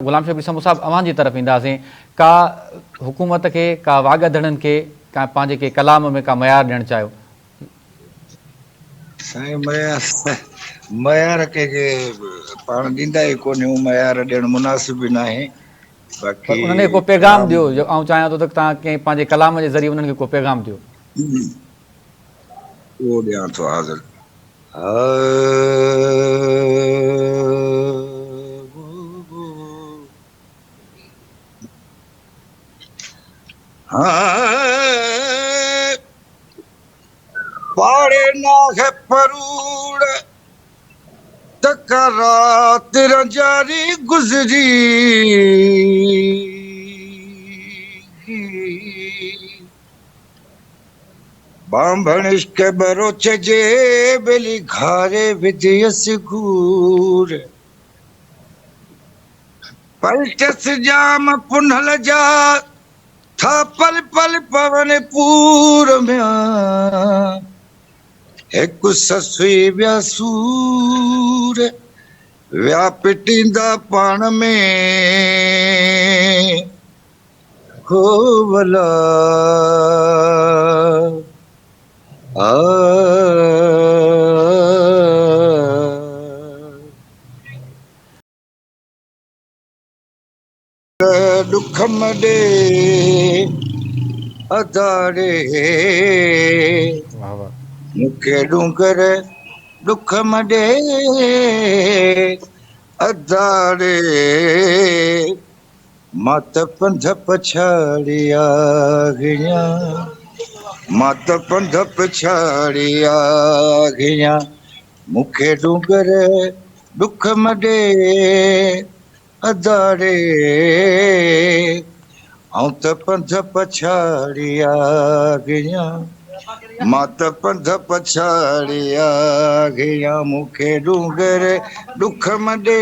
गुलाम शबीर समू साहब अवां जी तरफ़ ईंदासीं। का हुकूमत के का वागदड़नि के का पंहिंजे के कलाम में का मयार ॾियणु चाहियो? साईं मयार के पाण ॾींदा ई कोन्हे, मयार ॾियणु मुनासिब ई न आहे। पर बाक़ी उन्हनि खे को पैगाम कलाम ॾियो, ऐं चाहियां थो त तव्हां कंहिं पंहिंजे कलाम जे ज़रिए उन्हनि खे को पैगाम ॾियो। उहो ॾियां थो हाज़िर। पाड़े नाहे परूड़ तकरात रंजारी गुजरी बांभण इश्क बरोच जे बेली घारे विधियस घूर पलटस जाम पुनल जा था पल पल पवन पूर में एक ससुई व्या सूर व्या पिटींदा पाण में हो भला दुख मडे अदारे मुखे डूंगर दुख मडे अदारे मात पंध पछाड़िया गया मात पंध पछाड़िया गया मुखे डूंगर दुख मडे अदारे आऊं त पंध पछाड़िया गया मात पंध पछाड़िया गया मुखे डूंगर दुख मडे